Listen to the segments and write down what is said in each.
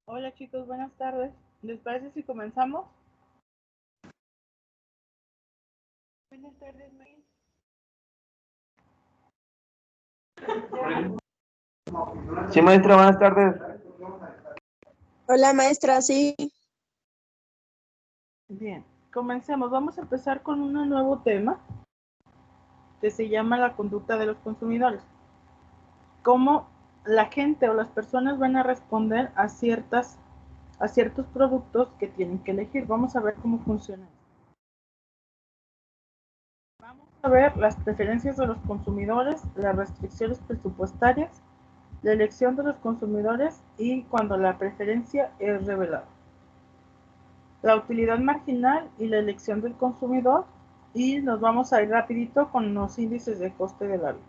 Hola chicos, buenas tardes. ¿Les parece si comenzamos? Buenas tardes, May. Sí, maestra, buenas tardes. Hola maestra, sí. Bien, comencemos. Vamos a empezar con un nuevo tema que se llama la conducta de los consumidores. Cómo la gente o las personas van a responder a ciertos productos que tienen que elegir. Vamos a ver cómo funciona. Vamos a ver las preferencias de los consumidores, las restricciones presupuestarias, la elección de los consumidores y cuando la preferencia es revelada. La utilidad marginal y la elección del consumidor, y nos vamos a ir rapidito con los índices de coste de la vida.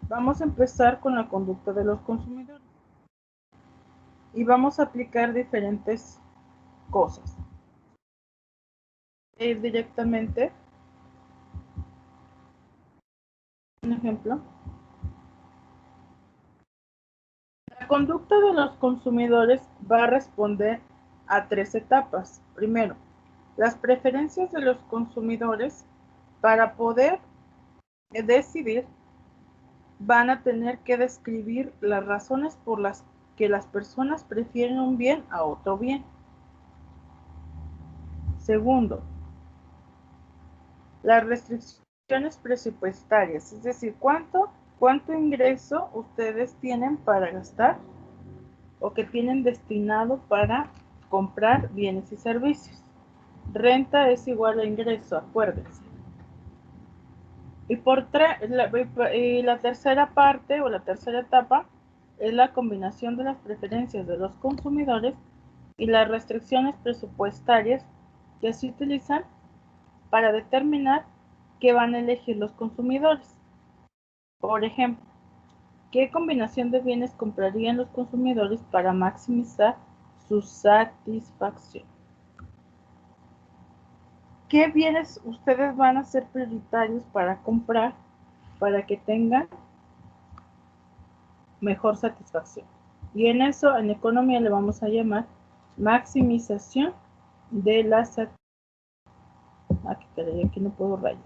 Vamos a empezar con la conducta de los consumidores y vamos a aplicar diferentes cosas. Ir directamente, un ejemplo. La conducta de los consumidores va a responder a tres etapas. Primero, las preferencias de los consumidores. Para poder decidir, van a tener que describir las razones por las que las personas prefieren un bien a otro bien. Segundo, las restricciones presupuestarias, es decir, cuánto ingreso ustedes tienen para gastar o que tienen destinado para comprar bienes y servicios. Renta es igual a ingreso, acuérdense. Y la tercera parte o la tercera etapa es la combinación de las preferencias de los consumidores y las restricciones presupuestarias que se utilizan para determinar qué van a elegir los consumidores. Por ejemplo, ¿qué combinación de bienes comprarían los consumidores para maximizar su satisfacción? ¿Qué bienes ustedes van a ser prioritarios para comprar para que tengan mejor satisfacción? Y en eso, en economía, le vamos a llamar maximización de la satisfacción. Aquí no puedo rayar.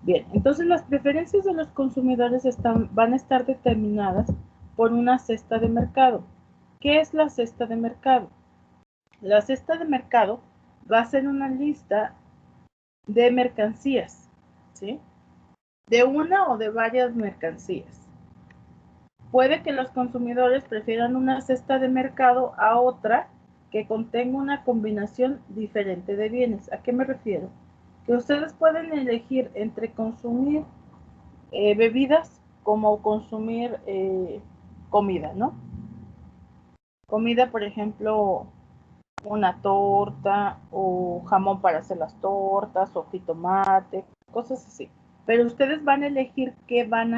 Bien, entonces las preferencias de los consumidores van a estar determinadas por una cesta de mercado. ¿Qué es la cesta de mercado? La cesta de mercado va a ser una lista de mercancías, ¿sí? De una o de varias mercancías. Puede que los consumidores prefieran una cesta de mercado a otra que contenga una combinación diferente de bienes. ¿A qué me refiero? Que ustedes pueden elegir entre consumir bebidas como consumir comida, ¿no? Comida, por ejemplo, una torta o jamón para hacer las tortas o jitomate, cosas así. Pero ustedes van a elegir qué van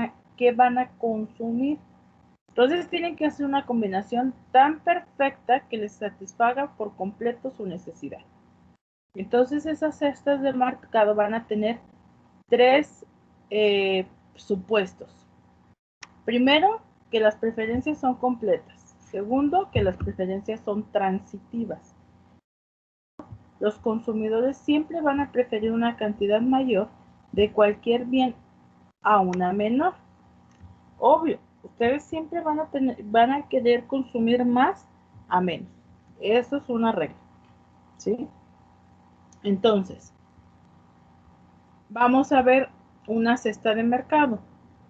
a consumir. Entonces tienen que hacer una combinación tan perfecta que les satisfaga por completo su necesidad. Entonces esas cestas de mercado van a tener tres supuestos. Primero, que las preferencias son completas. Segundo, que las preferencias son transitivas. Los consumidores siempre van a preferir una cantidad mayor de cualquier bien a una menor. Obvio, ustedes siempre van a querer consumir más a menos. Eso es una regla, ¿sí? Entonces, vamos a ver una cesta de mercado.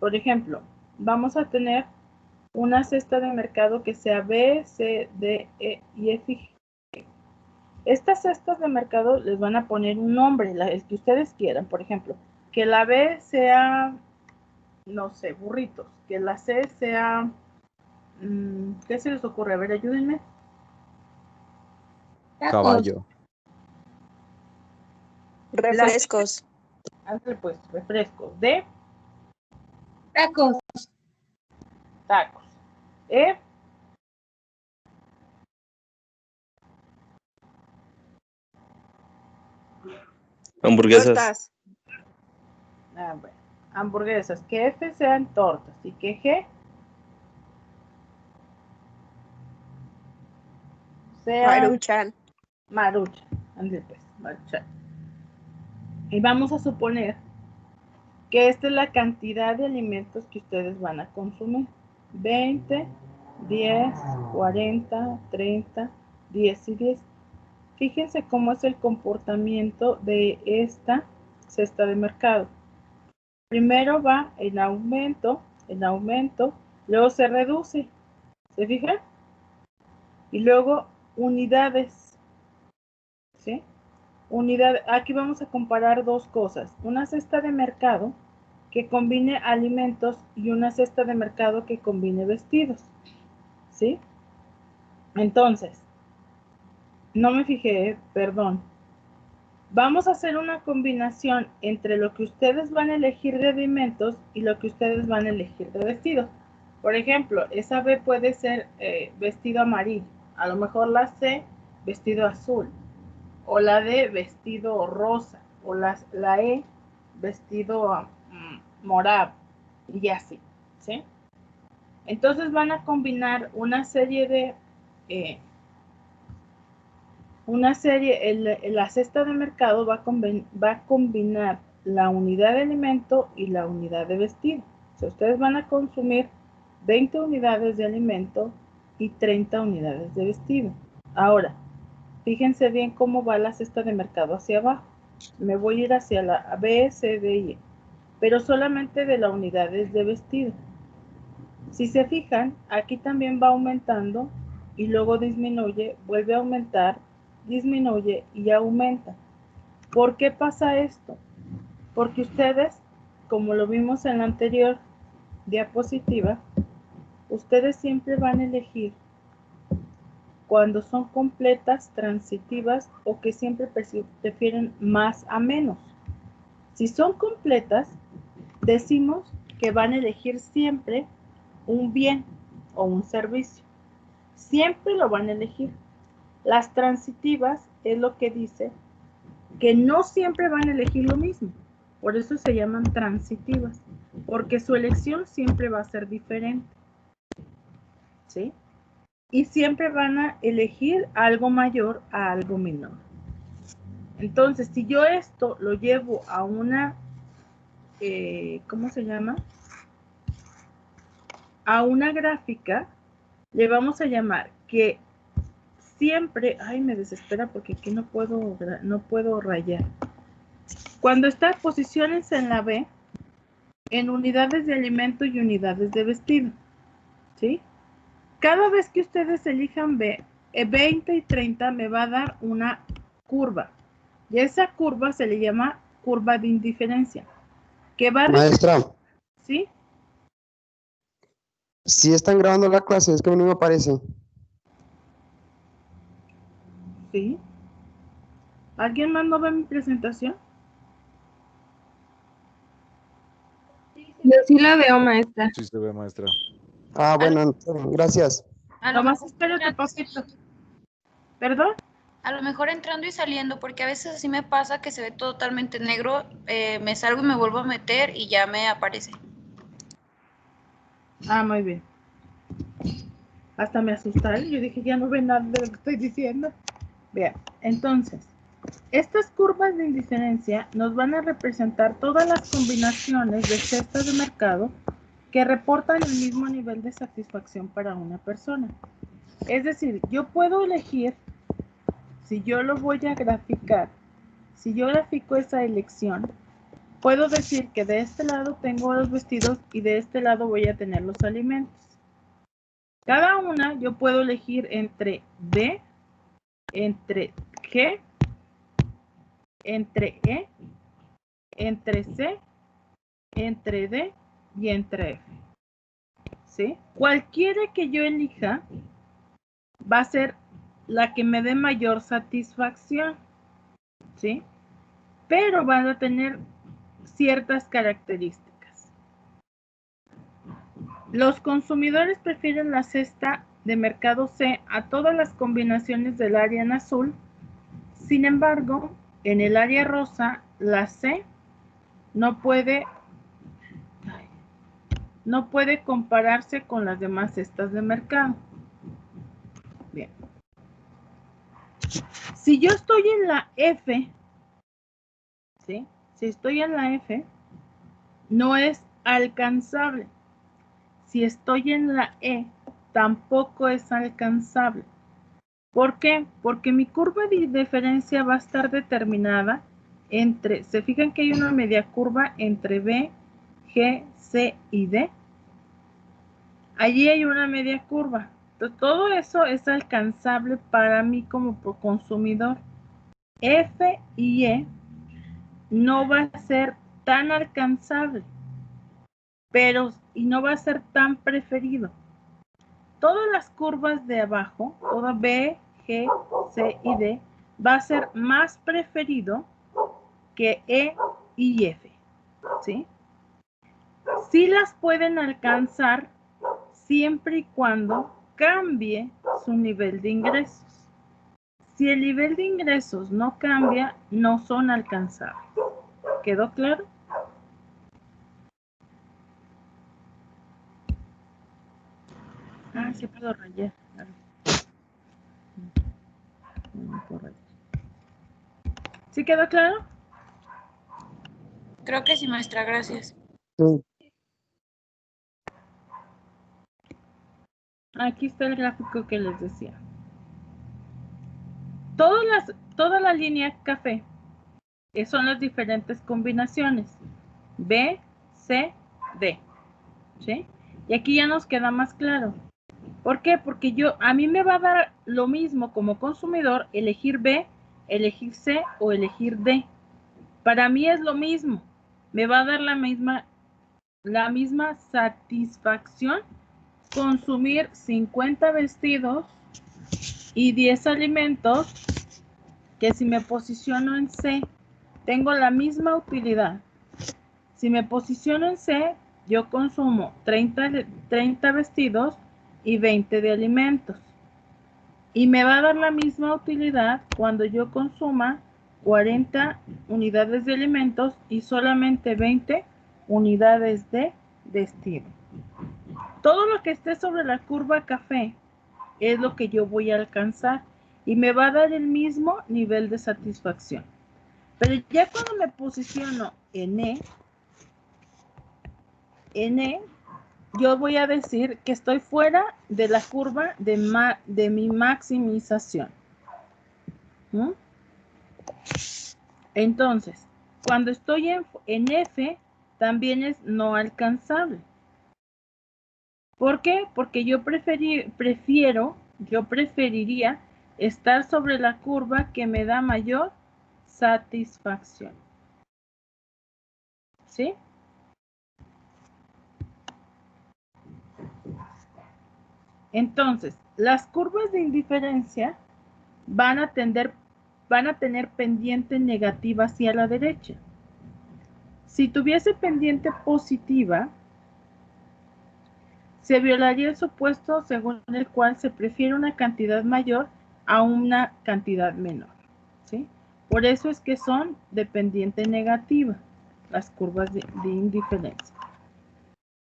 Por ejemplo, vamos a tener una cesta de mercado que sea B, C, D, E y F. Estas cestas de mercado les van a poner un nombre, el que ustedes quieran. Por ejemplo, que la B sea, no sé, burritos. Que la C sea, ¿qué se les ocurre? A ver, ayúdenme. Caballo. Refrescos. Ándale pues, refrescos. D, Tacos. tacos. E, Hamburguesas. Tortas. bueno, hamburguesas. Que F sean tortas. Y que G, sea Maruchan. Maruchan. Ándale, pues, Maruchan. Y vamos a suponer que esta es la cantidad de alimentos que ustedes van a consumir. 20, 10, 40, 30, 10 y 10. Fíjense cómo es el comportamiento de esta cesta de mercado. Primero va en aumento, luego se reduce, ¿se fijan? Y luego unidades, ¿sí? Aquí vamos a comparar dos cosas, una cesta de mercado que combine alimentos y una cesta de mercado que combine vestidos, ¿sí? Entonces, no me fijé, perdón. Vamos a hacer una combinación entre lo que ustedes van a elegir de alimentos y lo que ustedes van a elegir de vestidos. Por ejemplo, esa B puede ser vestido amarillo, a lo mejor la C, vestido azul, o la D, vestido rosa, o la E, vestido morado, y así, ¿sí? Entonces van a combinar una serie de... la cesta de mercado va a combinar la unidad de alimento y la unidad de vestido. O sea, ustedes van a consumir 20 unidades de alimento y 30 unidades de vestido. Ahora, fíjense bien cómo va la cesta de mercado hacia abajo. Me voy a ir hacia la B, C, D y E, pero solamente de las unidades de vestido. Si se fijan, aquí también va aumentando y luego disminuye, vuelve a aumentar, disminuye y aumenta. ¿Por qué pasa esto? Porque ustedes, como lo vimos en la anterior diapositiva, ustedes siempre van a elegir cuando son completas, transitivas o que siempre prefieren más a menos. Si son completas, decimos que van a elegir siempre un bien o un servicio. Siempre lo van a elegir. Las transitivas es lo que dice que no siempre van a elegir lo mismo. Por eso se llaman transitivas, porque su elección siempre va a ser diferente, ¿sí? Y siempre van a elegir algo mayor a algo menor. Entonces, si yo esto lo llevo a una, ¿cómo se llama? A una gráfica, le vamos a llamar que siempre, ay, me desespera porque aquí no puedo rayar. Cuando está, posiciones en la B, en unidades de alimento y unidades de vestido, ¿sí? Cada vez que ustedes elijan B, 20 y 30 me va a dar una curva. Y esa curva se le llama curva de indiferencia. Que va a Maestra, ¿sí? ¿sí están grabando la clase? Es que a mí no me aparece. Sí. ¿Alguien más no ve mi presentación? Yo sí la veo, maestra. Sí se ve, maestra. Ah, bueno, gracias. A lo Nomás mejor espérate poquito. ¿Perdón? A lo mejor entrando y saliendo, porque a veces así me pasa que se ve totalmente negro, me salgo y me vuelvo a meter y ya me aparece. Ah, muy bien. Hasta me asustaron. Yo dije, ya no ve nada de lo que estoy diciendo. Vean, entonces, estas curvas de indiferencia nos van a representar todas las combinaciones de cestas de mercado que reportan el mismo nivel de satisfacción para una persona. Es decir, yo puedo elegir, si yo lo voy a graficar, si yo grafico esa elección, puedo decir que de este lado tengo los vestidos y de este lado voy a tener los alimentos. Cada una yo puedo elegir entre D, entre G, entre E, entre C, entre D y entre F. ¿Sí? Cualquiera que yo elija va a ser la que me dé mayor satisfacción, ¿sí? Pero van a tener ciertas características. Los consumidores prefieren la cesta de mercado C a todas las combinaciones del área en azul. Sin embargo, en el área rosa, la C no puede compararse con las demás cestas de mercado. Bien. Si yo estoy en la F, ¿sí? Si estoy en la F, no es alcanzable. Si estoy en la E, tampoco es alcanzable. ¿Por qué? Porque mi curva de diferencia va a estar determinada entre, ¿se fijan que hay una media curva entre B, G, C y D? Allí hay una media curva. Entonces, todo eso es alcanzable para mí como consumidor. F y E no va a ser tan alcanzable, pero y no va a ser tan preferido. Todas las curvas de abajo, toda B, G, C y D, va a ser más preferido que E y F, ¿sí? Sí las pueden alcanzar siempre y cuando cambie su nivel de ingresos. Si el nivel de ingresos no cambia, no son alcanzables. ¿Quedó claro? Ah, sí puedo rayar. ¿Sí quedó claro? Creo que sí, maestra, gracias. Sí. Aquí está el gráfico que les decía. Toda la línea café son las diferentes combinaciones. B, C, D. ¿Sí? Y aquí ya nos queda más claro. ¿Por qué? Porque a mí me va a dar lo mismo como consumidor elegir B, elegir C o elegir D. Para mí es lo mismo. Me va a dar la misma satisfacción consumir 50 vestidos y 10 alimentos que si me posiciono en C, tengo la misma utilidad. Si me posiciono en C, yo consumo 30 vestidos y 20 de alimentos. Y me va a dar la misma utilidad cuando yo consuma 40 unidades de alimentos y solamente 20 unidades de vestido. Todo lo que esté sobre la curva café es lo que yo voy a alcanzar y me va a dar el mismo nivel de satisfacción. Pero ya cuando me posiciono en E, yo voy a decir que estoy fuera de la curva de mi maximización. ¿Mm? Entonces, cuando estoy en F, también es no alcanzable. ¿Por qué? Porque yo preferiría estar sobre la curva que me da mayor satisfacción. ¿Sí? Entonces, las curvas de indiferencia van a tener pendiente negativa hacia la derecha. Si tuviese pendiente positiva, se violaría el supuesto según el cual se prefiere una cantidad mayor a una cantidad menor, ¿sí? Por eso es que son de pendiente negativa, las curvas de indiferencia.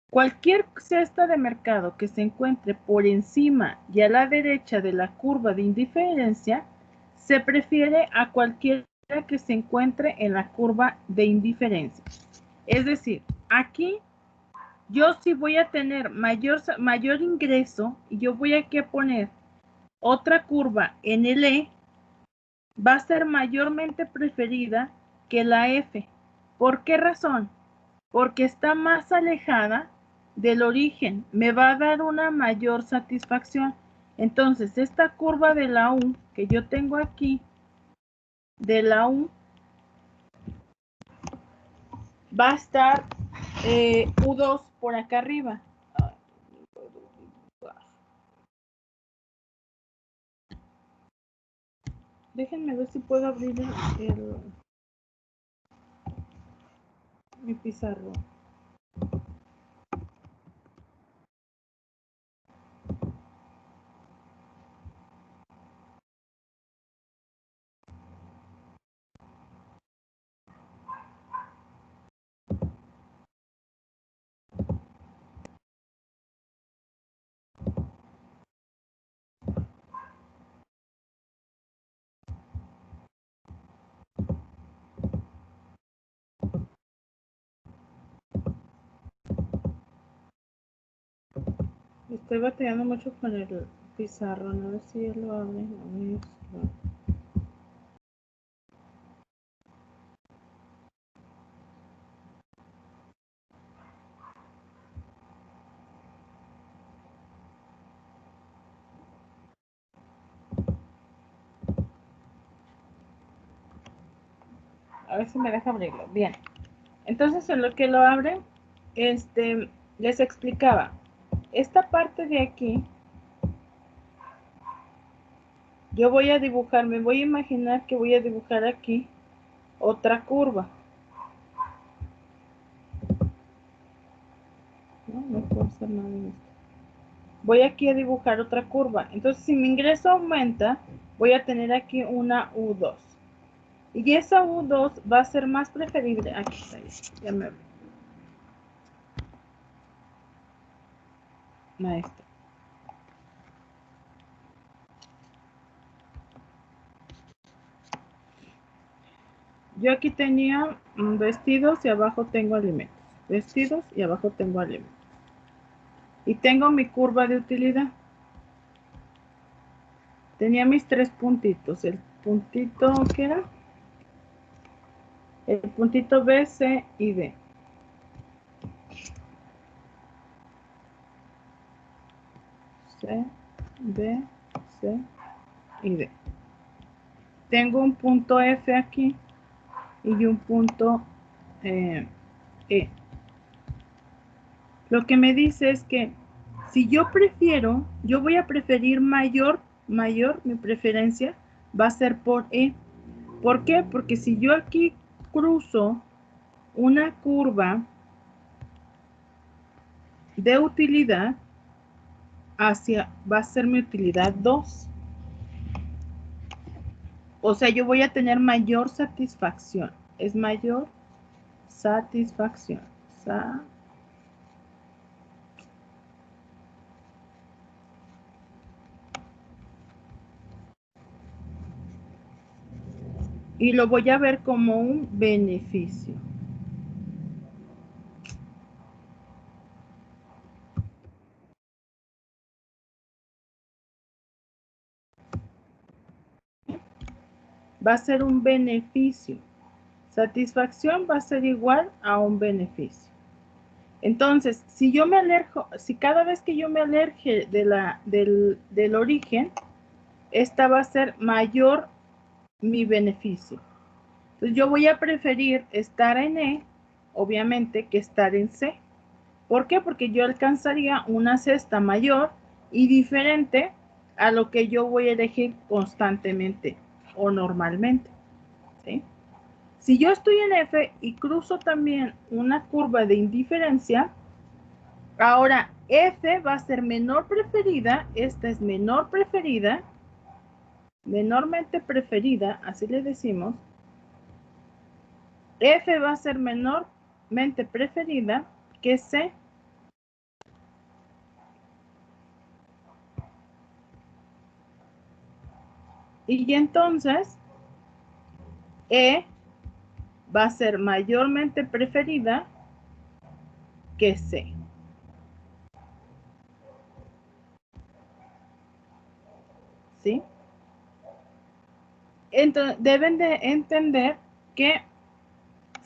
Cualquier cesta de mercado que se encuentre por encima y a la derecha de la curva de indiferencia se prefiere a cualquiera que se encuentre en la curva de indiferencia. Es decir, aquí yo sí voy a tener mayor ingreso y yo voy a poner otra curva en el E, va a ser mayormente preferida que la F. ¿Por qué razón? Porque está más alejada del origen, me va a dar una mayor satisfacción. Entonces, esta curva de la U que yo tengo aquí, de la U, va a estar U2 por acá arriba. Déjenme ver si puedo abrir mi pizarro. Estoy batallando mucho con el pizarrón, a ver si él lo abre. A ver, a ver si me deja abrirlo. Bien. Entonces, en lo que lo abre, les explicaba. Esta parte de aquí, yo voy a dibujar, me voy a imaginar que voy a dibujar aquí otra curva. No puedo hacer nada en esto. Voy aquí a dibujar otra curva. Entonces, si mi ingreso aumenta, voy a tener aquí una U2. Y esa U2 va a ser más preferible. Aquí está, ya me abrí. Maestra. Yo aquí tenía vestidos y abajo tengo alimentos. Vestidos y abajo tengo alimentos. Y tengo mi curva de utilidad. Tenía mis 3 puntitos. El puntito, ¿qué era? El puntito B, C y D. C, B, C y D. Tengo un punto F aquí y un punto E. Lo que me dice es que si yo prefiero, yo voy a preferir mayor, mi preferencia va a ser por E. ¿Por qué? Porque si yo aquí cruzo una curva de utilidad va a ser mi utilidad 2. O sea, yo voy a tener mayor satisfacción. Es mayor satisfacción. Y lo voy a ver como un beneficio. Va a ser un beneficio. Satisfacción va a ser igual a un beneficio. Entonces, si yo me alejo, si cada vez que yo me aleje del origen, esta va a ser mayor mi beneficio. Entonces, yo voy a preferir estar en E, obviamente, que estar en C. ¿Por qué? Porque yo alcanzaría una cesta mayor y diferente a lo que yo voy a elegir constantemente o normalmente. ¿Sí? Si yo estoy en F y cruzo también una curva de indiferencia, ahora F va a ser menor preferida, esta es menor preferida, menormente preferida, así le decimos. F va a ser menormente preferida que C. Y entonces E va a ser mayormente preferida que C. ¿Sí? Entonces, deben de entender que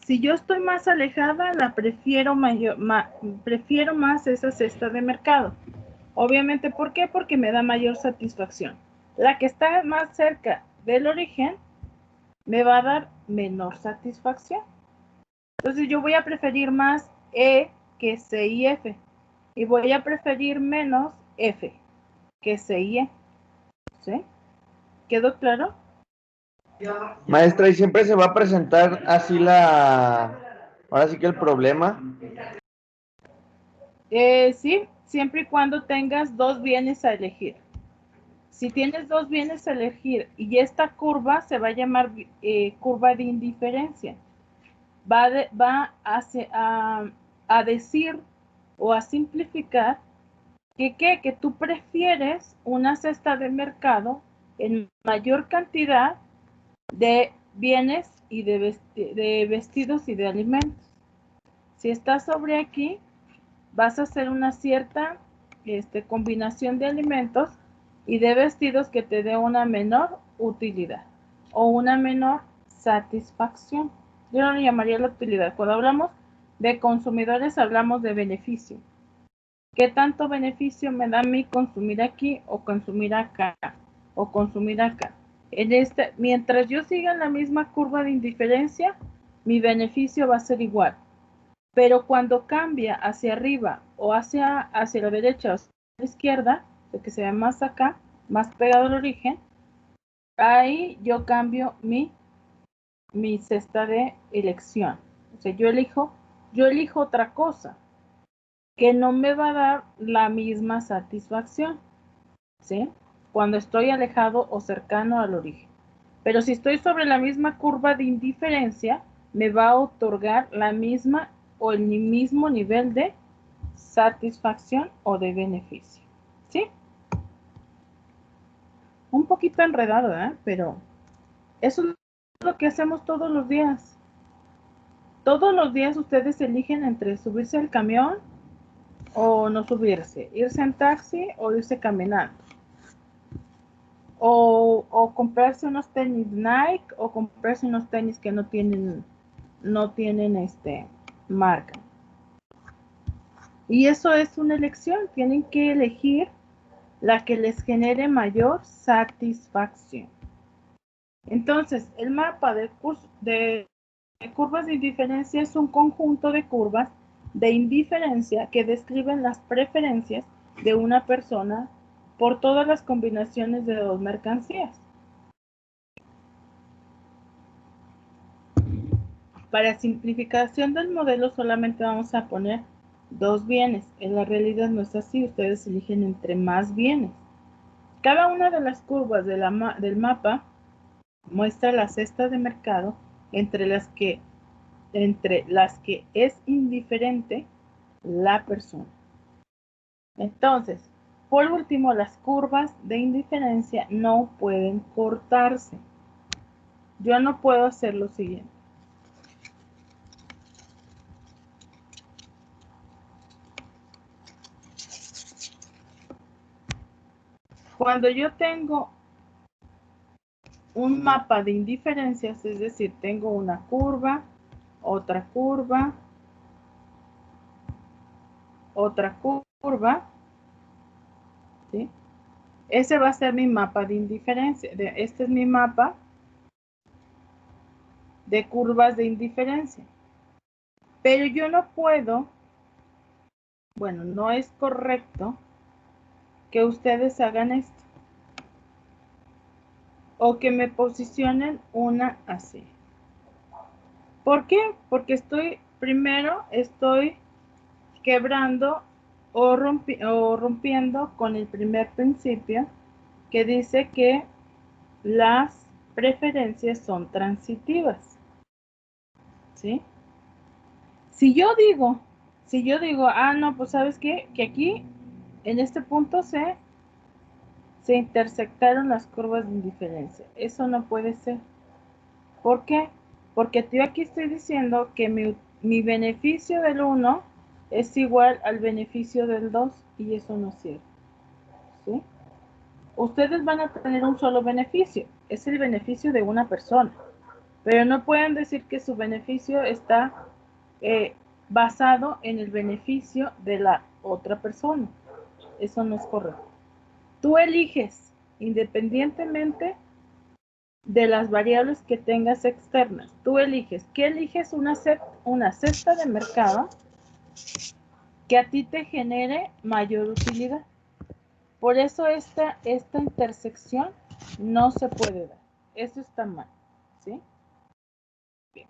si yo estoy más alejada, la prefiero más esa cesta de mercado. Obviamente, ¿por qué? Porque me da mayor satisfacción. La que está más cerca del origen me va a dar menor satisfacción. Entonces yo voy a preferir más E que C y F. Y voy a preferir menos F que C y E. ¿Sí? ¿Quedó claro? Maestra, ¿y siempre se va a presentar así ahora sí que el problema? Sí, siempre y cuando tengas 2 bienes a elegir. Si tienes 2 bienes a elegir y esta curva se va a llamar curva de indiferencia, va a decir o a simplificar que tú prefieres una cesta de mercado en mayor cantidad de bienes y de vestidos y de alimentos. Si estás sobre aquí, vas a hacer una cierta combinación de alimentos y de vestidos que te dé una menor utilidad o una menor satisfacción. Yo no le llamaría la utilidad. Cuando hablamos de consumidores hablamos de beneficio. ¿Qué tanto beneficio me da a mí consumir aquí o consumir acá o consumir acá? Mientras yo siga en la misma curva de indiferencia, mi beneficio va a ser igual. Pero cuando cambia hacia arriba o hacia la derecha o hacia la izquierda, de que se ve más acá, más pegado al origen, ahí yo cambio mi cesta de elección. O sea, yo elijo otra cosa que no me va a dar la misma satisfacción, ¿sí? Cuando estoy alejado o cercano al origen. Pero si estoy sobre la misma curva de indiferencia, me va a otorgar la misma o el mismo nivel de satisfacción o de beneficio, ¿sí? Un poquito enredado, ¿eh? Pero eso es lo que hacemos todos los días. Todos los días ustedes eligen entre subirse al camión o no subirse, irse en taxi o irse caminando. O comprarse unos tenis Nike o comprarse unos tenis que no tienen marca. Y eso es una elección, tienen que elegir la que les genere mayor satisfacción. Entonces, el mapa de curvas de indiferencia es un conjunto de curvas de indiferencia que describen las preferencias de una persona por todas las combinaciones de dos mercancías. Para simplificación del modelo solamente vamos a poner dos bienes. En la realidad no es así, ustedes eligen entre más bienes. Cada una de las curvas del mapa muestra la cesta de mercado entre las que es indiferente la persona. Entonces, por último, las curvas de indiferencia no pueden cortarse. Yo no puedo hacer lo siguiente. Cuando yo tengo un mapa de indiferencias, es decir, tengo una curva, otra curva, ¿sí? Ese va a ser mi mapa de indiferencia. Este es mi mapa de curvas de indiferencia. Pero yo no puedo, bueno, no es correcto que ustedes hagan esto. O que me posicionen una así. ¿Por qué? Porque primero estoy quebrando o rompiendo con el primer principio que dice que las preferencias son transitivas, ¿sí? Si yo digo, no, pues ¿sabes qué? Que aquí, en este punto se intersectaron las curvas de indiferencia. Eso no puede ser. ¿Por qué? Porque yo aquí estoy diciendo que mi beneficio del 1 es igual al beneficio del 2 y eso no es cierto, ¿sí? Ustedes van a tener un solo beneficio, es el beneficio de una persona, pero no pueden decir que su beneficio está basado en el beneficio de la otra persona. Eso no es correcto. Tú eliges independientemente de las variables que tengas externas. Tú eliges. ¿Qué eliges? Una cesta de mercado que a ti te genere mayor utilidad. Por eso esta intersección no se puede dar. Eso está mal, ¿sí? Bien.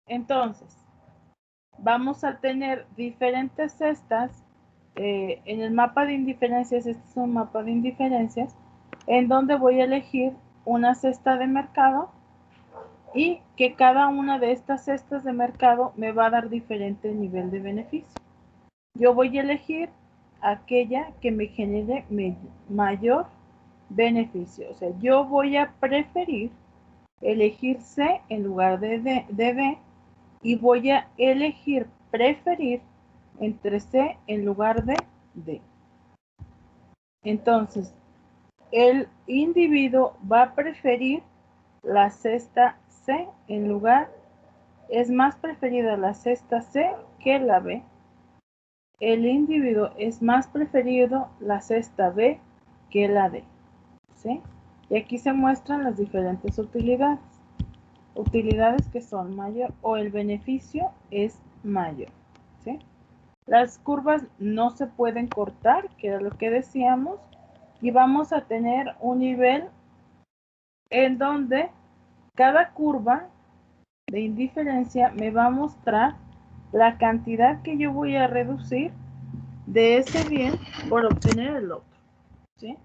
Entonces, vamos a tener diferentes cestas. En el mapa de indiferencias, este es un mapa de indiferencias, en donde voy a elegir una cesta de mercado y que cada una de estas cestas de mercado me va a dar diferente nivel de beneficio. Yo voy a elegir aquella que me genere mayor beneficio. O sea, yo voy a preferir elegir C en lugar de D y voy a elegir preferir entre C en lugar de D. Entonces, el individuo va a preferir la cesta C en lugar, es más preferida la cesta C que la B. El individuo es más preferido la cesta B que la D. ¿Sí? Y aquí se muestran las diferentes utilidades. Utilidades que son mayor o el beneficio es mayor. ¿Sí? Las curvas no se pueden cortar, que era lo que decíamos, y vamos a tener un nivel en donde cada curva de indiferencia me va a mostrar la cantidad que yo voy a reducir de ese bien por obtener el otro. ¿Sí?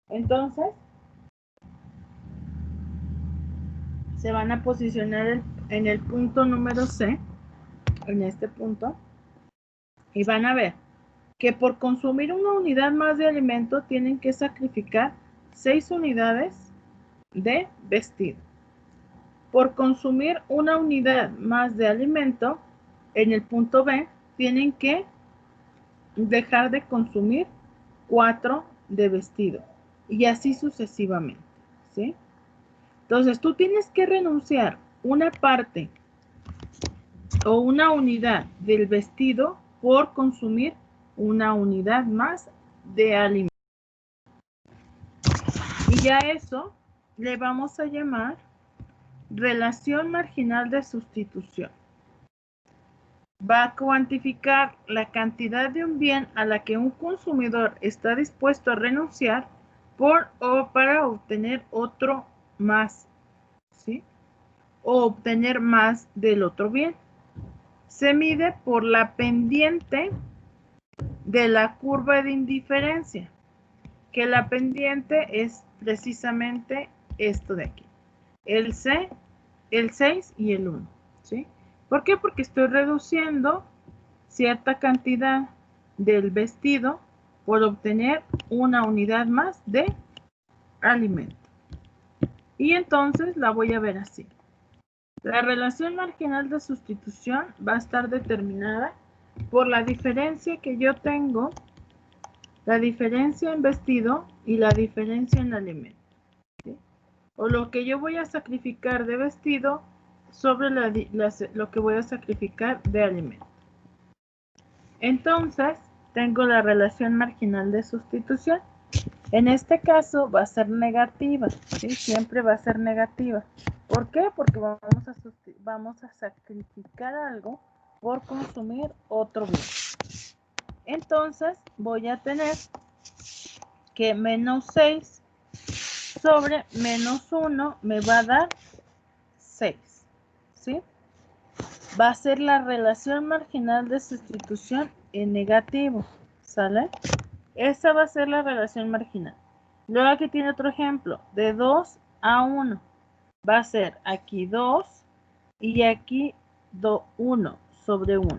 Entonces, se van a posicionar en el punto número C, en este punto, y van a ver que por consumir una unidad más de alimento tienen que sacrificar 6 unidades de vestido. Por consumir una unidad más de alimento, en el punto B, tienen que dejar de consumir 4 de vestido, y así sucesivamente, ¿sí? Entonces, tú tienes que renunciar una parte o una unidad del vestido por consumir una unidad más de alimento. Y ya eso le vamos a llamar relación marginal de sustitución. Va a cuantificar la cantidad de un bien a la que un consumidor está dispuesto a renunciar por o para obtener otro más, ¿sí? O obtener más del otro bien. Se mide por la pendiente de la curva de indiferencia, que la pendiente es precisamente esto de aquí, el C, el 6 y el 1, ¿sí? ¿Por qué? Porque estoy reduciendo cierta cantidad del vestido por obtener una unidad más de alimento. Y entonces la voy a ver así. La relación marginal de sustitución va a estar determinada por la diferencia que yo tengo, la diferencia en vestido y la diferencia en alimento, ¿sí? O lo que yo voy a sacrificar de vestido sobre lo que voy a sacrificar de alimento. Entonces, tengo la relación marginal de sustitución. En este caso va a ser negativa, ¿sí? Siempre va a ser negativa. ¿Por qué? Porque vamos a sacrificar algo por consumir otro bien. Entonces, voy a tener que menos 6 sobre menos 1 me va a dar 6, ¿sí? Va a ser la relación marginal de sustitución en negativo, ¿sale? Esa va a ser la relación marginal. Luego aquí tiene otro ejemplo, de 2 a 1. Va a ser aquí 2 y aquí 1 sobre 1.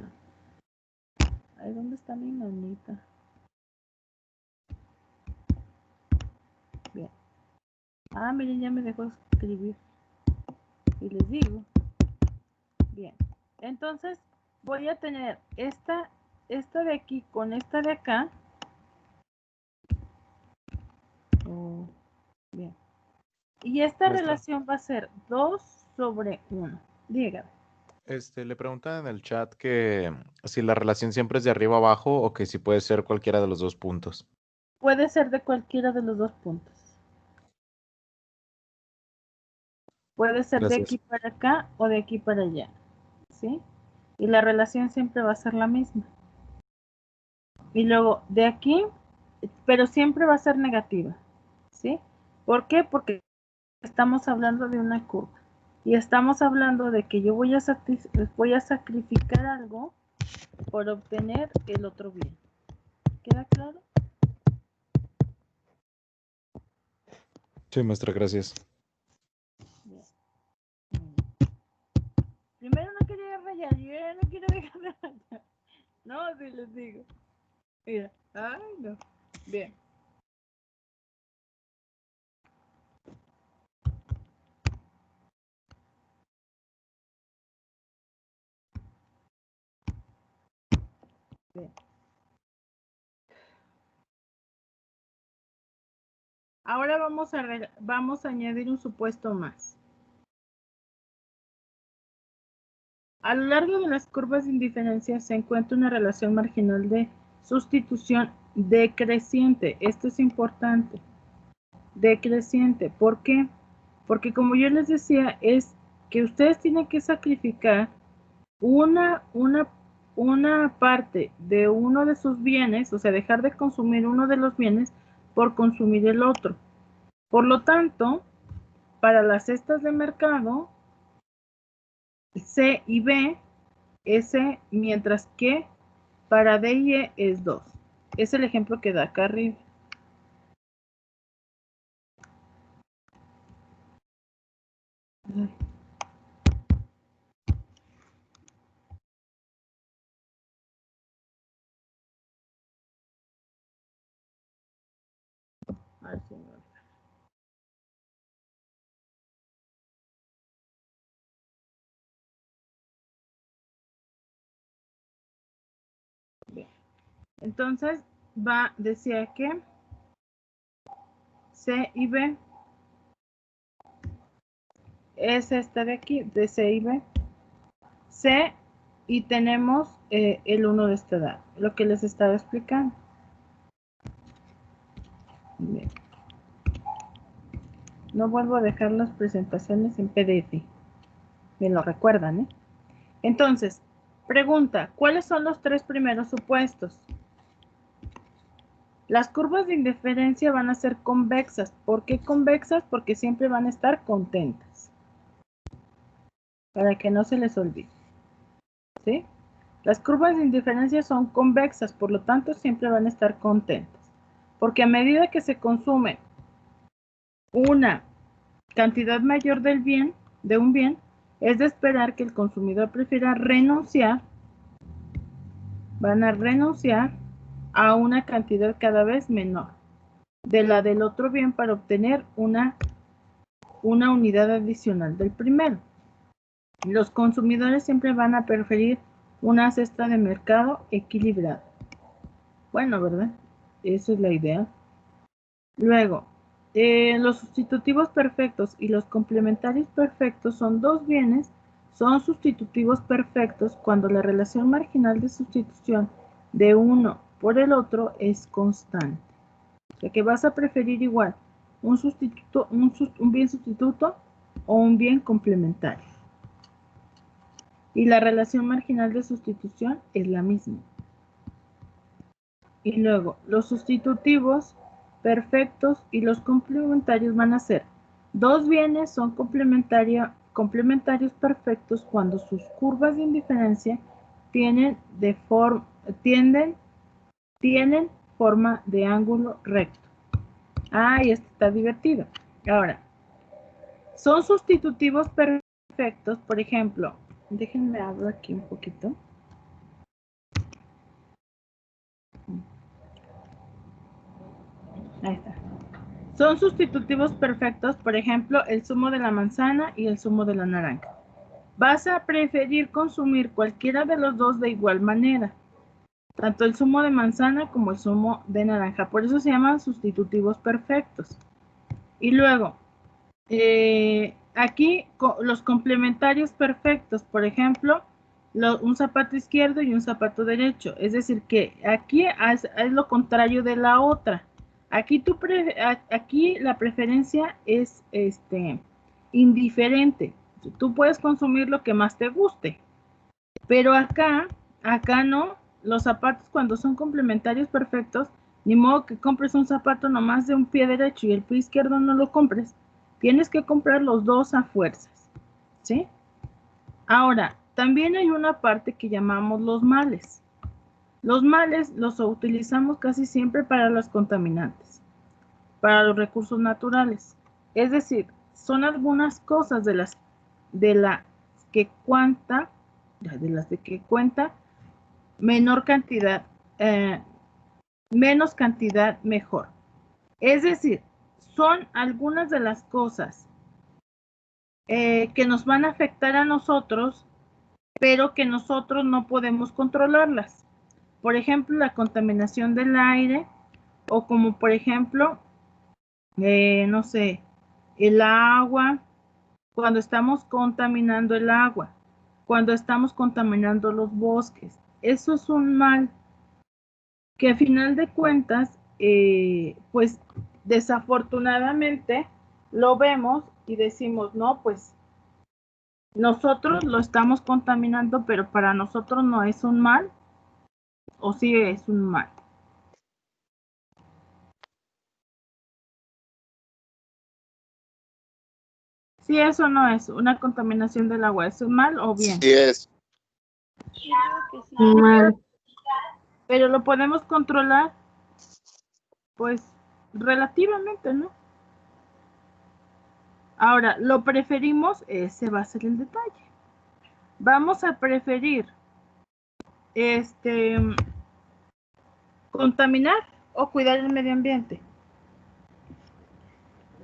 Ay, ¿dónde está mi manita? Bien. Ah, miren, ya me dejó escribir. Y les digo. Bien. Entonces, voy a tener esta de aquí con esta de acá. Oh, bien. Y esta Maestra, relación va a ser 2 sobre 1. Dígame. le preguntan en el chat que si la relación siempre es de arriba abajo o que si puede ser cualquiera de los dos puntos. Puede ser de cualquiera de los dos puntos. Puede ser de aquí Gracias. para acá o de aquí para allá, ¿sí? Y la relación siempre va a ser la misma. Y luego de aquí, pero siempre va a ser negativa, ¿sí? ¿Por qué? Porque estamos hablando de una curva. Y estamos hablando de que yo voy a sacrificar algo por obtener el otro bien. ¿Queda claro? Sí, maestra, gracias. Bien. Primero no quería rayar, yo ya no quiero dejar de rayar. No, sí les digo. Mira, ay no. Bien. Bien. Ahora vamos a añadir un supuesto más. A lo largo de las curvas de indiferencia se encuentra una relación marginal de sustitución decreciente. Esto es importante. Decreciente. ¿Por qué? Porque como yo les decía, es que ustedes tienen que sacrificar una parte de uno de sus bienes, o sea, dejar de consumir uno de los bienes por consumir el otro. Por lo tanto, para las cestas de mercado, C y B, S, mientras que para D y E es 2. Es el ejemplo que da acá arriba. Ay, señor. Bien. Entonces, decía que C y B es esta de aquí, de C y B. C y tenemos el 1 de esta edad, lo que les estaba explicando. Bien. No vuelvo a dejar las presentaciones en PDF. Me lo recuerdan, ¿eh? Entonces, pregunta, ¿cuáles son los 3 primeros supuestos? Las curvas de indiferencia van a ser convexas. ¿Por qué convexas? Porque siempre van a estar contentas. Para que no se les olvide. ¿Sí? Las curvas de indiferencia son convexas, por lo tanto siempre van a estar contentas. Porque a medida que se consume una cantidad mayor del bien, de un bien, es de esperar que el consumidor prefiera renunciar, van a renunciar a una cantidad cada vez menor de la del otro bien para obtener una unidad adicional del primero. Los consumidores siempre van a preferir una cesta de mercado equilibrada. Bueno, ¿verdad? Esa es la idea. Luego, los sustitutivos perfectos y los complementarios perfectos son dos bienes, son sustitutivos perfectos cuando la relación marginal de sustitución de uno por el otro es constante. O sea que vas a preferir igual un bien sustituto o un bien complementario. Y la relación marginal de sustitución es la misma. Y luego, los sustitutivos perfectos y los complementarios van a ser dos bienes son complementarios perfectos cuando sus curvas de indiferencia tienen forma de ángulo recto. Ah, y esto está divertido. Ahora, son sustitutivos perfectos, por ejemplo, déjenme abrir aquí un poquito. Ahí está. Son sustitutivos perfectos, por ejemplo, el zumo de la manzana y el zumo de la naranja. Vas a preferir consumir cualquiera de los dos de igual manera, tanto el zumo de manzana como el zumo de naranja. Por eso se llaman sustitutivos perfectos. Y luego, aquí los complementarios perfectos, por ejemplo, un zapato izquierdo y un zapato derecho. Es decir, que aquí es lo contrario de la otra. Aquí la preferencia es indiferente. Tú puedes consumir lo que más te guste. Pero acá no. Los zapatos cuando son complementarios perfectos, ni modo que compres un zapato nomás de un pie derecho y el pie izquierdo no lo compres. Tienes que comprar los dos a fuerzas. ¿Sí? Ahora, también hay una parte que llamamos los males. Los males los utilizamos casi siempre para los contaminantes, para los recursos naturales. Es decir, son algunas cosas de las que cuenta menos cantidad mejor. Es decir, son algunas de las cosas que nos van a afectar a nosotros, pero que nosotros no podemos controlarlas. por ejemplo la contaminación del aire, o como por ejemplo, no sé, el agua, cuando estamos contaminando el agua, cuando estamos contaminando los bosques. Eso es un mal que a final de cuentas, pues desafortunadamente lo vemos y decimos, no, pues nosotros lo estamos contaminando, pero para nosotros no es un mal, o sí es un mal. Si eso no es una contaminación del agua, ¿es un mal o bien? Sí es. Mal. Pero lo podemos controlar, pues, relativamente, ¿no? Ahora, lo preferimos, ese va a ser el detalle. Vamos a preferir, contaminar o cuidar el medio ambiente.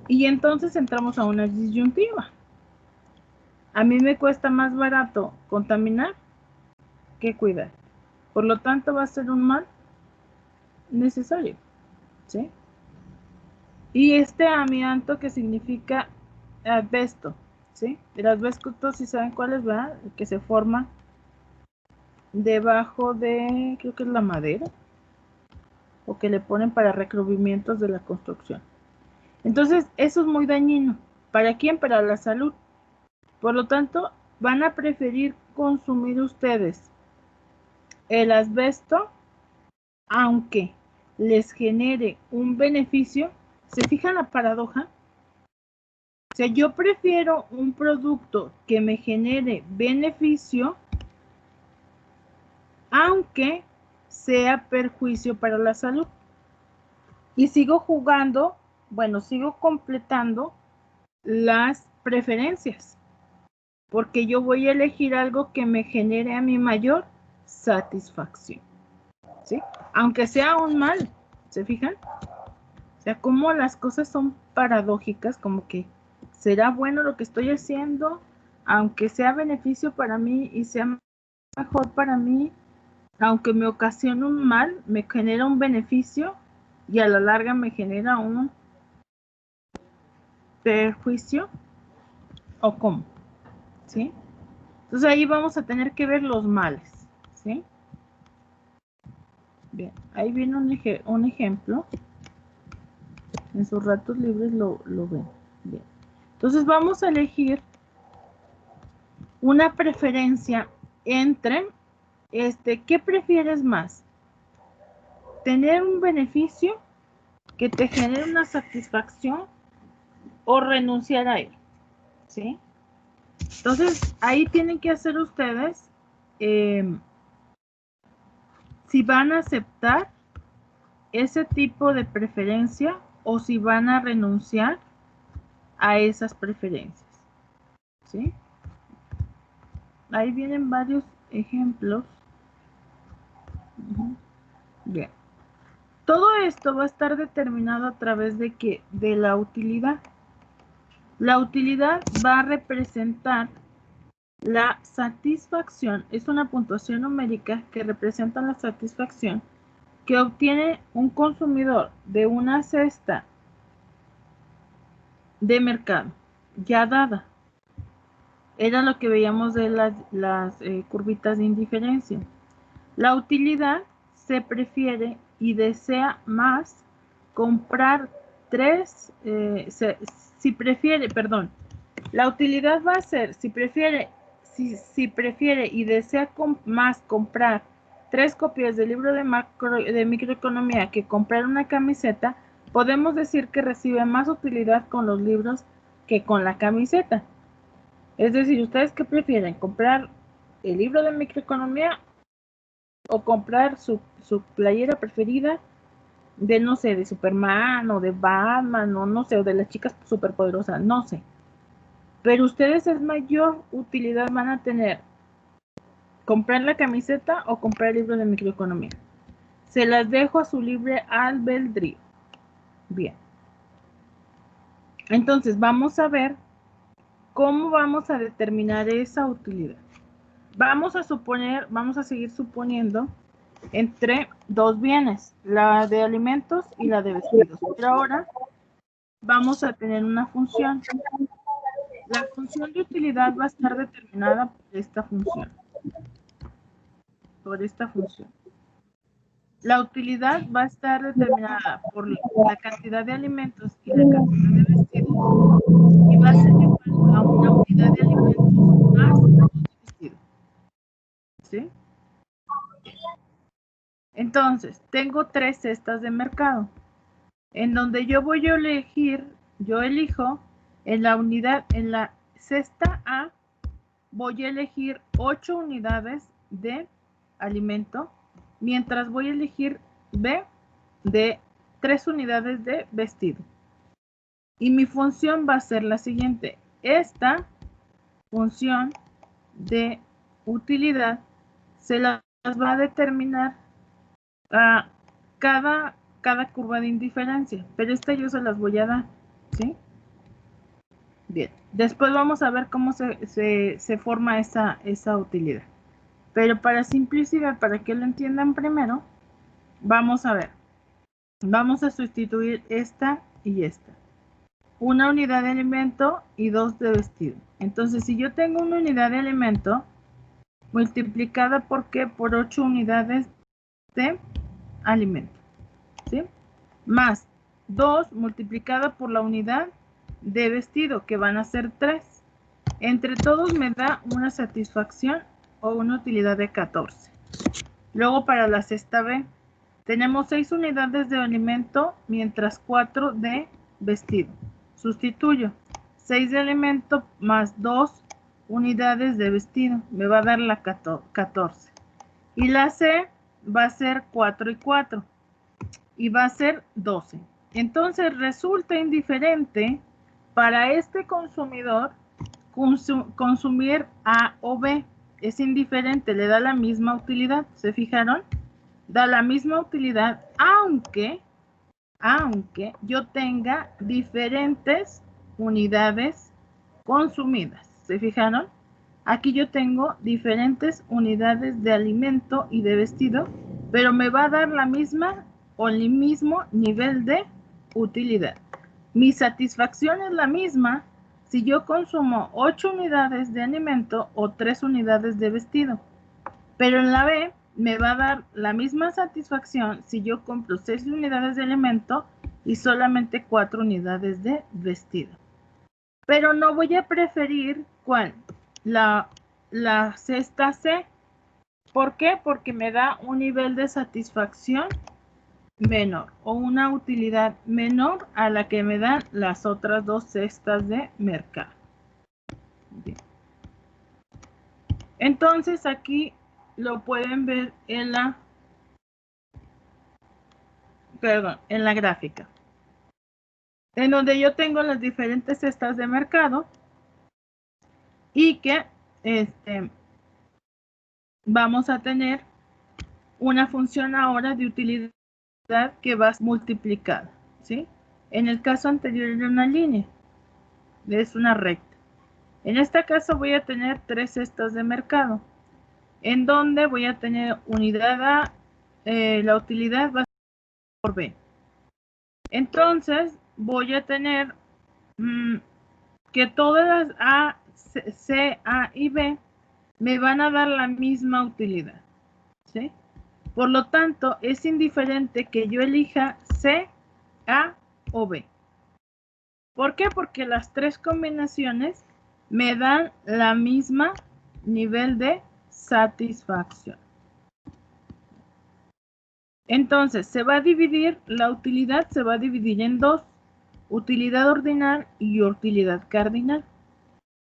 Y entonces entramos a una disyuntiva. A mí me cuesta más barato contaminar que cuidar. Por lo tanto, va a ser un mal necesario, ¿sí? Y este amianto que significa asbesto, ¿sí? El asbesto, si saben cuál es, ¿verdad? El que se forma debajo de, creo que es la madera, o que le ponen para recubrimientos de la construcción. Entonces, eso es muy dañino. ¿Para quién? Para la salud. Por lo tanto, van a preferir consumir ustedes el asbesto, aunque les genere un beneficio. ¿Se fijan la paradoja? O sea, yo prefiero un producto que me genere beneficio, aunque sea perjuicio para la salud. Y sigo jugando, bueno, sigo completando las preferencias, porque yo voy a elegir algo que me genere a mi mayor satisfacción, ¿sí? Aunque sea un mal, ¿se fijan? O sea, como las cosas son paradójicas, como que será bueno lo que estoy haciendo, aunque sea beneficio para mí y sea mejor para mí, aunque me ocasione un mal, me genera un beneficio y a la larga me genera un perjuicio, o cómo, ¿sí? Entonces ahí vamos a tener que ver los males, ¿sí? Bien, ahí viene un ejemplo. En sus ratos libres lo ven. Bien. Entonces vamos a elegir una preferencia entre, ¿qué prefieres más? ¿Tener un beneficio que te genere una satisfacción o renunciar a él? ¿Sí? Entonces, ahí tienen que hacer ustedes si van a aceptar ese tipo de preferencia o si van a renunciar a esas preferencias. ¿Sí? Ahí vienen varios ejemplos. Bien. Todo esto va a estar determinado a través de ¿qué? De la utilidad. La utilidad va a representar la satisfacción. Es una puntuación numérica que representa la satisfacción que obtiene un consumidor de una cesta de mercado ya dada. Era lo que veíamos de las curvitas de indiferencia. La utilidad se prefiere y desea más comprar la utilidad va a ser, si prefiere y desea más comprar 3 copias del libro de microeconomía que comprar una camiseta, podemos decir que recibe más utilidad con los libros que con la camiseta. Es decir, ¿ustedes qué prefieren? ¿Comprar el libro de microeconomía o comprar su playera preferida de, no sé, de Superman o de Batman o no sé, o de las chicas superpoderosas? No sé. Pero ustedes es mayor utilidad van a tener comprar la camiseta o comprar el libro de microeconomía. Se las dejo a su libre albedrío. Bien. Entonces, vamos a ver cómo vamos a determinar esa utilidad. Vamos a seguir suponiendo entre dos bienes, la de alimentos y la de vestidos. Pero ahora vamos a tener una función. La función de utilidad va a estar determinada por esta función. La utilidad va a estar determinada por la cantidad de alimentos y la cantidad de vestidos y va a ser igual a una unidad de alimentos más dos de vestido. ¿Sí? Entonces, tengo tres cestas de mercado, en donde yo voy a elegir, yo elijo en la cesta A, voy a elegir 8 unidades de alimento, mientras voy a elegir B de 3 unidades de vestido. Y mi función va a ser la siguiente. Esta función de utilidad se las va a determinar a cada curva de indiferencia, pero esta yo se las voy a dar, ¿sí? Bien, después vamos a ver cómo se forma esa utilidad. Pero para simplicidad, para que lo entiendan primero, vamos a ver. Vamos a sustituir esta y esta. Una unidad de alimento y 2 de vestido. Entonces, si yo tengo una unidad de alimento multiplicada por ¿qué? Por 8 unidades de alimento, ¿sí? Más 2 multiplicada por la unidad de vestido, que van a ser 3. Entre todos me da una satisfacción o una utilidad de 14. Luego para la cesta B, tenemos 6 unidades de alimento, mientras 4 de vestido. Sustituyo 6 de alimento más 2 unidades de vestido, me va a dar la 14. Y la C va a ser 4 y 4, y va a ser 12. Entonces resulta indiferente para este consumidor consumir A o B. Es indiferente, le da la misma utilidad. ¿Se fijaron? Da la misma utilidad, aunque yo tenga diferentes unidades consumidas. ¿Se fijaron? Aquí yo tengo diferentes unidades de alimento y de vestido, pero me va a dar la misma o el mismo nivel de utilidad. Mi satisfacción es la misma si yo consumo 8 unidades de alimento o 3 unidades de vestido. Pero en la B me va a dar la misma satisfacción si yo compro 6 unidades de alimento y solamente 4 unidades de vestido. Pero no voy a preferir ¿cuál? La cesta C. ¿Por qué? Porque me da un nivel de satisfacción menor o una utilidad menor a la que me dan las otras dos cestas de mercado. Bien. Entonces aquí lo pueden ver en la gráfica, en donde yo tengo las diferentes cestas de mercado y que vamos a tener una función ahora de utilidad que va multiplicada, ¿sí? En el caso anterior era una línea, es una recta. En este caso voy a tener 3 cestas de mercado, en donde voy a tener unidad A, la utilidad va a ser por B. Entonces voy a tener que todas las A, C, A y B me van a dar la misma utilidad, ¿sí? Por lo tanto, es indiferente que yo elija C, A o B. ¿Por qué? Porque las 3 combinaciones me dan la misma nivel de satisfacción. Entonces, se va a dividir, la utilidad se va a dividir en 2, utilidad ordinal y utilidad cardinal.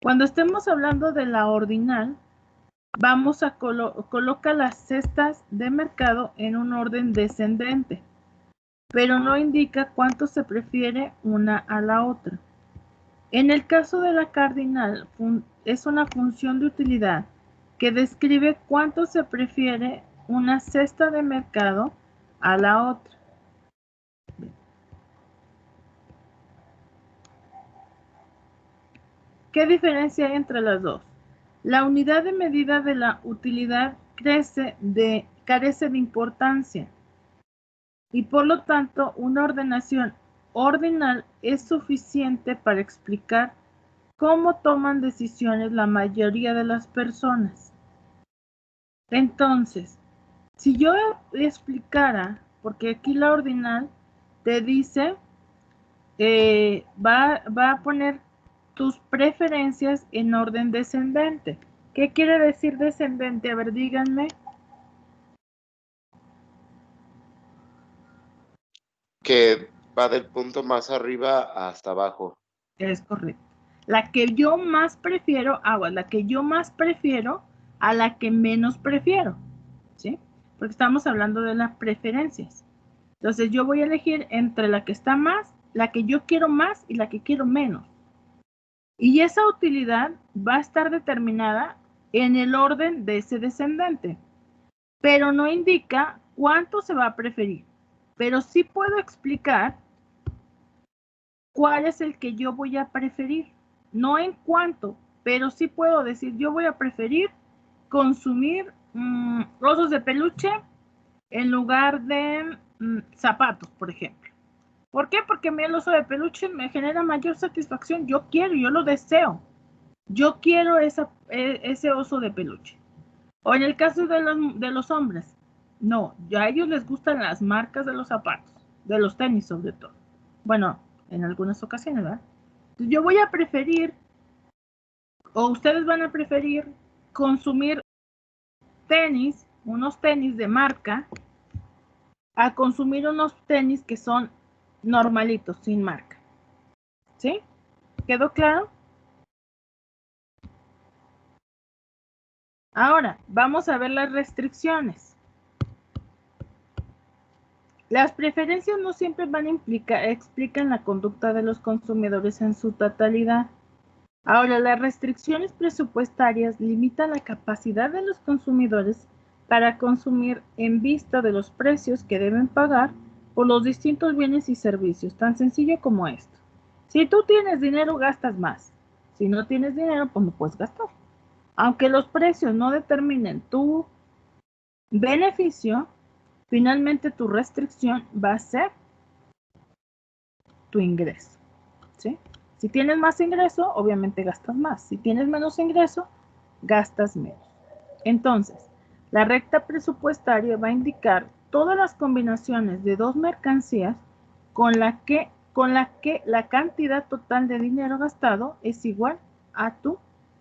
Cuando estemos hablando de la ordinal, vamos a colocar las cestas de mercado en un orden descendente, pero no indica cuánto se prefiere una a la otra. En el caso de la cardinal, es una función de utilidad que describe cuánto se prefiere una cesta de mercado a la otra. ¿Qué diferencia hay entre las dos? La unidad de medida de la utilidad crece de carece de importancia. Y por lo tanto, una ordenación ordinal es suficiente para explicar cómo toman decisiones la mayoría de las personas. Entonces, si yo explicara, porque aquí la ordinal te dice, va a poner tus preferencias en orden descendente. ¿Qué quiere decir descendente? A ver, díganme. Que va del punto más arriba hasta abajo. Es correcto. La que yo más prefiero, la que yo más prefiero a la que menos prefiero, ¿sí? Porque estamos hablando de las preferencias. Entonces yo voy a elegir entre la que está más, la que yo quiero más y la que quiero menos. Y esa utilidad va a estar determinada en el orden de ese descendente, pero no indica cuánto se va a preferir. Pero sí puedo explicar cuál es el que yo voy a preferir. No en cuánto, pero sí puedo decir, yo voy a preferir consumir osos de peluche en lugar de zapatos, por ejemplo. ¿Por qué? Porque a mí el oso de peluche me genera mayor satisfacción. Yo lo deseo. Yo quiero ese oso de peluche. O en el caso de los hombres, no, a ellos les gustan las marcas de los zapatos, de los tenis sobre todo. Bueno, en algunas ocasiones, ¿verdad? Yo voy a preferir, o ustedes van a preferir consumir tenis, unos tenis de marca, a consumir unos tenis que son normalitos, sin marca. ¿Sí? ¿Quedó claro? Ahora, vamos a ver las restricciones. Las preferencias no siempre explican la conducta de los consumidores en su totalidad. Ahora, las restricciones presupuestarias limitan la capacidad de los consumidores para consumir en vista de los precios que deben pagar por los distintos bienes y servicios, tan sencillo como esto. Si tú tienes dinero, gastas más. Si no tienes dinero, pues no puedes gastar. Aunque los precios no determinen tu beneficio, finalmente tu restricción va a ser tu ingreso, ¿sí? Si tienes más ingreso, obviamente gastas más. Si tienes menos ingreso, gastas menos. Entonces, la recta presupuestaria va a indicar todas las combinaciones de dos mercancías con la que la cantidad total de dinero gastado es igual a tu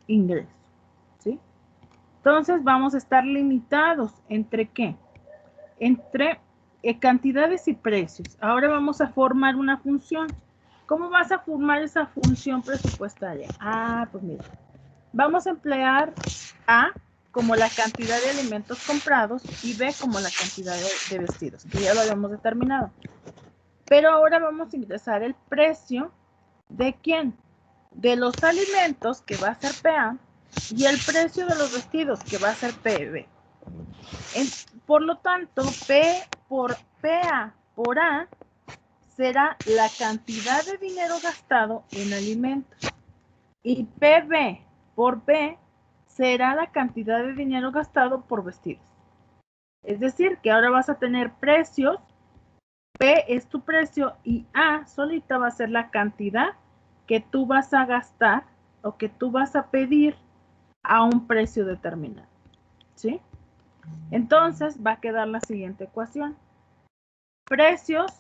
ingreso, ¿sí? Entonces, vamos a estar limitados ¿entre qué? Entre cantidades y precios. Ahora vamos a formar una función. ¿Cómo vas a formar esa función presupuestaria? Pues mira, vamos a emplear A como la cantidad de alimentos comprados y B como la cantidad de vestidos, que ya lo habíamos determinado. Pero ahora vamos a ingresar el precio de ¿quién? De los alimentos, que va a ser PA, y el precio de los vestidos, que va a ser PB. Por lo tanto, P por PA por A será la cantidad de dinero gastado en alimentos. Y PB por B será la cantidad de dinero gastado por vestidos. Es decir, que ahora vas a tener precios, P es tu precio y A solita va a ser la cantidad que tú vas a gastar o que tú vas a pedir a un precio determinado. ¿Sí? Entonces va a quedar la siguiente ecuación. Precios,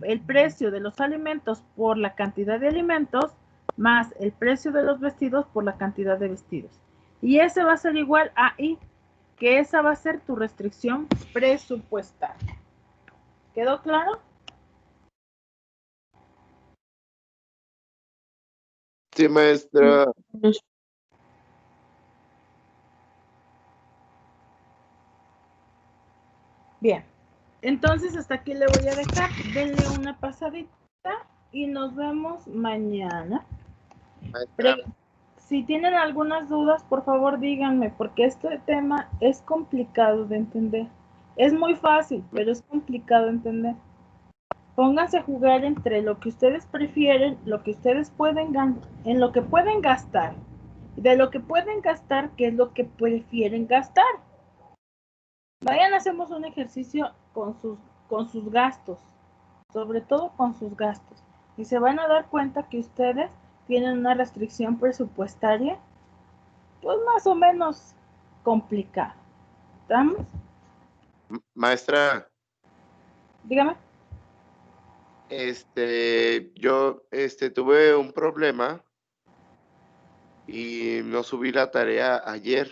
el precio de los alimentos por la cantidad de alimentos más el precio de los vestidos por la cantidad de vestidos. Y ese va a ser igual a I, que esa va a ser tu restricción presupuestaria. ¿Quedó claro? Sí, maestra. Bien. Entonces hasta aquí le voy a dejar. Denle una pasadita y nos vemos mañana. Si tienen algunas dudas, por favor díganme, porque este tema es complicado de entender. Es muy fácil, pero es complicado de entender. Pónganse a jugar entre lo que ustedes prefieren, lo que ustedes pueden en lo que pueden gastar, de lo que pueden gastar, qué es lo que prefieren gastar. Vayan, hacemos un ejercicio con sus gastos, sobre todo con sus gastos. Y se van a dar cuenta que ustedes tienen una restricción presupuestaria, pues más o menos complicada. ¿Estamos? Maestra, Dígame. yo tuve un problema y no subí la tarea ayer.